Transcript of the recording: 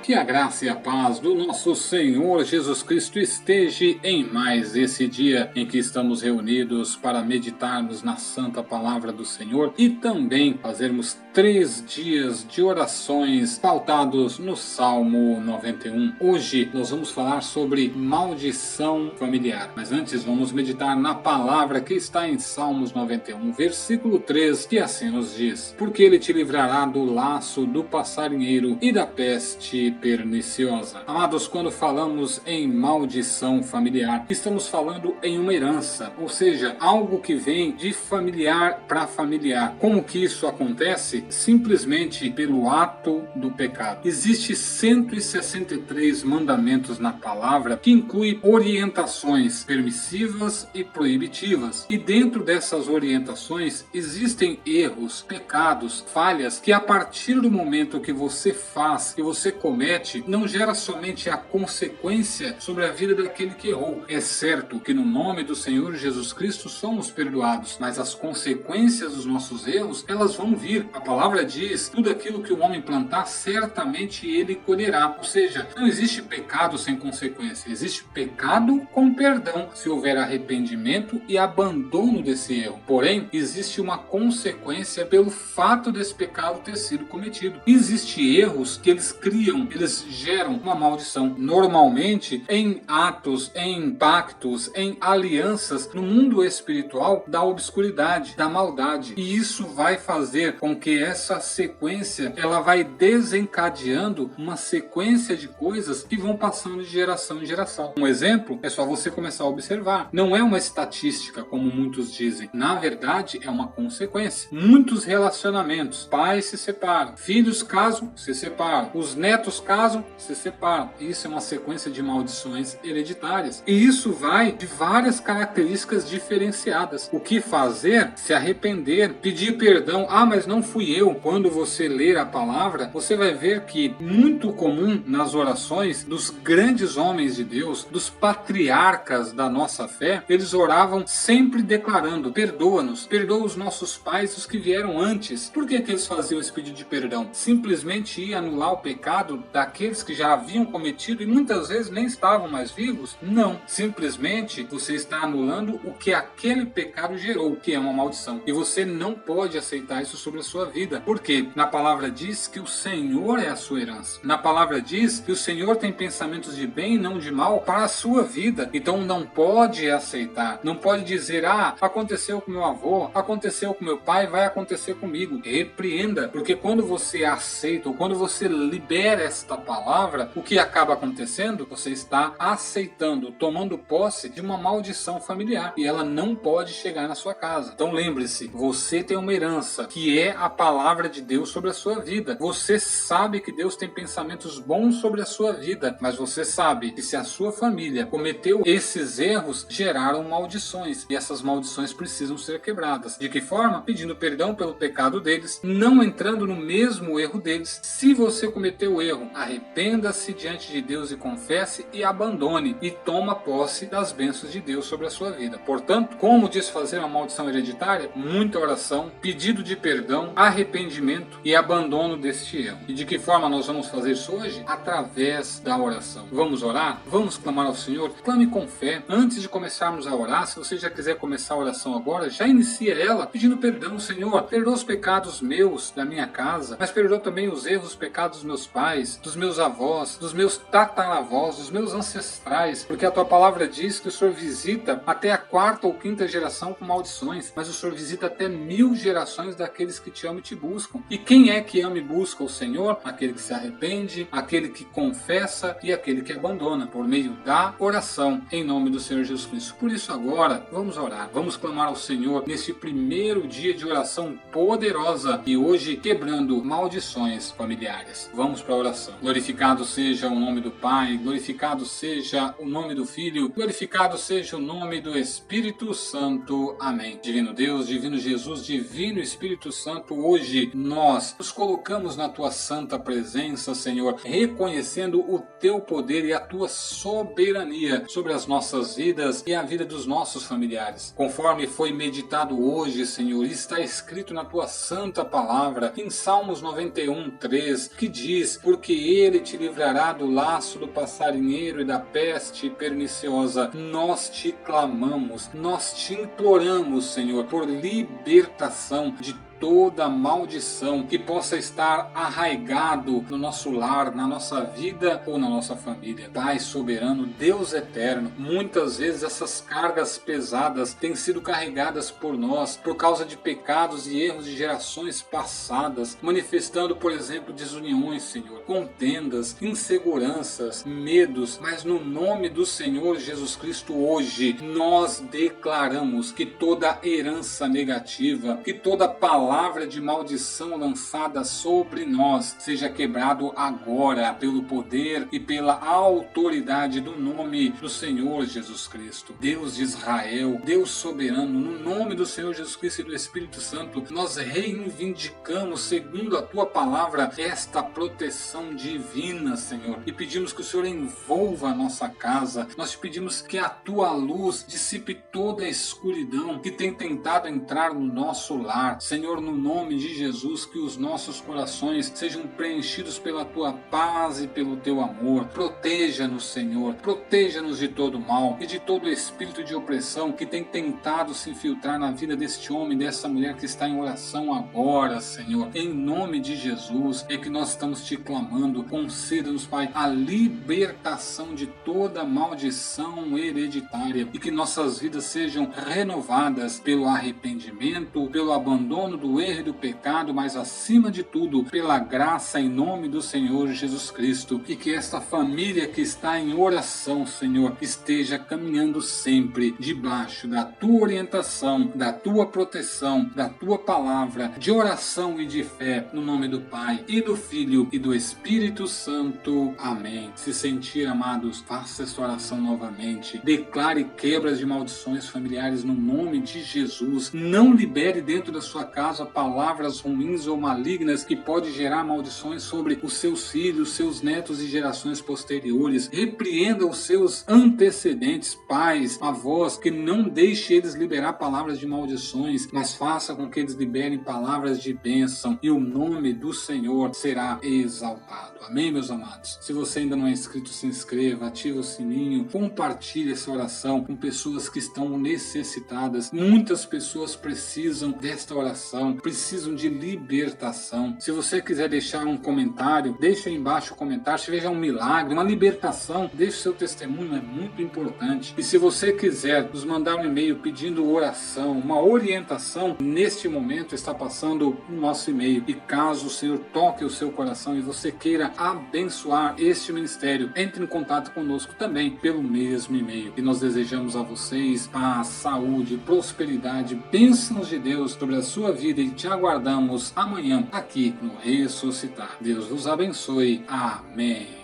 Que a graça e a paz do nosso Senhor Jesus Cristo esteja em mais esse dia em que estamos reunidos para meditarmos na santa palavra do Senhor e também fazermos 3 dias de orações pautados no Salmo 91. Hoje nós vamos falar sobre maldição familiar, mas antes vamos meditar na palavra que está em Salmos 91, versículo 3, que assim nos diz: porque ele te livrará do laço do passarinheiro e da peste perniciosa. Amados, quando falamos em maldição familiar, estamos falando em uma herança, ou seja, algo que vem de familiar para familiar. Como que isso acontece? Simplesmente pelo ato do pecado. Existem 163 mandamentos na palavra que incluem orientações permissivas e proibitivas. E dentro dessas orientações existem erros, pecados, falhas que a partir do momento que você faz, que você comete, não gera somente a consequência sobre a vida daquele que errou. É certo que no nome do Senhor Jesus Cristo somos perdoados, mas as consequências dos nossos erros, elas vão vir. A palavra diz: tudo aquilo que o homem plantar, certamente ele colherá. Ou seja, não existe pecado sem consequência, existe pecado com perdão, se houver arrependimento e abandono desse erro. Porém, existe uma consequência pelo fato desse pecado ter sido cometido. Existem erros que eles criam, eles geram uma maldição. Normalmente, em atos, em pactos, em alianças, no mundo espiritual da obscuridade, da maldade. E isso vai fazer com que essa sequência, ela vai desencadeando uma sequência de coisas que vão passando de geração em geração. Um exemplo é só você começar a observar. Não é uma estatística, como muitos dizem. Na verdade, é uma consequência. Muitos relacionamentos, pais se separam, filhos casam, se separam, os netos casam, se separam. Isso é uma sequência de maldições hereditárias. E isso vai de várias características diferenciadas. O que fazer? Se arrepender, pedir perdão. Ah, mas não fui eu. Quando você ler a palavra, você vai ver que muito comum nas orações dos grandes homens de Deus, dos patriarcas da nossa fé, eles oravam sempre declarando: perdoa-nos, perdoa os nossos pais, os que vieram antes. Por que eles faziam esse pedido de perdão? Simplesmente ia anular o pecado daqueles que já haviam cometido e muitas vezes nem estavam mais vivos? Não. Simplesmente você está anulando o que aquele pecado gerou, que é uma maldição. E você não pode aceitar isso sobre a sua vida. Por quê? Na palavra diz que o Senhor é a sua herança. Na palavra diz que o Senhor tem pensamentos de bem e não de mal para a sua vida. Então não pode aceitar. Não pode dizer: ah, aconteceu com meu avô, aconteceu com meu pai, vai acontecer comigo. Repreenda. Porque quando você aceita, ou quando você libera esta palavra, o que acaba acontecendo? Você está aceitando, tomando posse de uma maldição familiar. E ela não pode chegar na sua casa. Então lembre-se, você tem uma herança, que é a palavra de Deus sobre a sua vida. Você sabe que Deus tem pensamentos bons sobre a sua vida, mas você sabe que se a sua família cometeu esses erros, geraram maldições. E essas maldições precisam ser quebradas. De que forma? Pedindo perdão pelo pecado deles, não entrando no mesmo erro deles. Se você cometeu o erro, arrependa-se diante de Deus e confesse e abandone e toma posse das bênçãos de Deus sobre a sua vida. Portanto, como desfazer uma maldição hereditária? Muita oração, pedido de perdão, arrependimento e abandono deste erro. E de que forma nós vamos fazer isso hoje? Através da oração. Vamos orar? Vamos clamar ao Senhor? Clame com fé. Antes de começarmos a orar, se você já quiser começar a oração agora, já inicia ela pedindo perdão. Senhor, perdoa os pecados meus, da minha casa, mas perdoa também os erros, os pecados dos meus pais, dos meus avós, dos meus tataravós, dos meus ancestrais, porque a tua palavra diz que o Senhor visita até a 4ª ou 5ª geração com maldições, mas o Senhor visita até 1000 gerações daqueles que te amam e te buscam. E quem é que ama e busca o Senhor? Aquele que se arrepende, aquele que confessa e aquele que abandona, por meio da oração, em nome do Senhor Jesus Cristo. Por isso agora, vamos orar, vamos clamar ao Senhor nesse primeiro dia de oração poderosa e hoje quebrando maldições familiares. Vamos para a oração. Glorificado seja o nome do Pai, glorificado seja o nome do Filho, glorificado seja o nome do Espírito Santo. Amém. Divino Deus, divino Jesus, divino Espírito Santo, hoje nós nos colocamos na tua santa presença, Senhor, reconhecendo o teu poder e a tua soberania sobre as nossas vidas e a vida dos nossos familiares. Conforme foi meditado hoje, Senhor, está escrito na tua santa palavra, em Salmos 91:3, que diz: porque ele te livrará do laço do passarinheiro e da peste perniciosa. Nós te clamamos, nós te imploramos, Senhor, por libertação de toda maldição que possa estar arraigado no nosso lar, na nossa vida ou na nossa família. Pai soberano, Deus eterno, muitas vezes essas cargas pesadas têm sido carregadas por nós por causa de pecados e erros de gerações passadas, manifestando, por exemplo, desuniões, Senhor, contendas, inseguranças, medos. Mas no nome do Senhor Jesus Cristo, hoje nós declaramos que toda herança negativa, que toda palavra de maldição lançada sobre nós seja quebrado agora pelo poder e pela autoridade do nome do Senhor Jesus Cristo. Deus de Israel, Deus soberano, no nome do Senhor Jesus Cristo e do Espírito Santo, nós reivindicamos, segundo a tua palavra, esta proteção divina, Senhor, e pedimos que o Senhor envolva a nossa casa. Nós te pedimos que a tua luz dissipe toda a escuridão que tem tentado entrar no nosso lar, Senhor, no nome de Jesus, que os nossos corações sejam preenchidos pela tua paz e pelo teu amor. Proteja-nos, Senhor, proteja-nos de todo mal e de todo espírito de opressão que tem tentado se infiltrar na vida deste homem, dessa mulher que está em oração agora, Senhor. Em nome de Jesus é que nós estamos te clamando. Conceda-nos, Pai, a libertação de toda maldição hereditária e que nossas vidas sejam renovadas pelo arrependimento, pelo abandono do erro e do pecado, mas acima de tudo pela graça em nome do Senhor Jesus Cristo. E que esta família que está em oração, Senhor, esteja caminhando sempre debaixo da tua orientação, da tua proteção, da tua palavra de oração e de fé, no nome do Pai e do Filho e do Espírito Santo. Amém. Se sentir, amados, faça esta oração novamente. Declare quebras de maldições familiares no nome de Jesus. Não libere dentro da sua casa palavras ruins ou malignas que pode gerar maldições sobre os seus filhos, seus netos e gerações posteriores. Repreenda os seus antecedentes, pais, avós, que não deixe eles liberar palavras de maldições, mas faça com que eles liberem palavras de bênção e o nome do Senhor será exaltado. Amém, meus amados? Se você ainda não é inscrito, se inscreva, ative o sininho, compartilhe essa oração com pessoas que estão necessitadas. Muitas pessoas precisam desta oração, precisam de libertação. Se você quiser deixar um comentário, deixa aí embaixo o comentário. Se veja um milagre, uma libertação, deixe seu testemunho, é muito importante. E se você quiser nos mandar um e-mail pedindo oração, uma orientação, neste momento está passando o nosso e-mail. E caso o Senhor toque o seu coração e você queira abençoar este ministério, entre em contato conosco também pelo mesmo e-mail. E nós desejamos a vocês paz, saúde, prosperidade, bênçãos de Deus sobre a sua vida e te aguardamos amanhã aqui no Ressuscitar. Deus vos abençoe. Amém.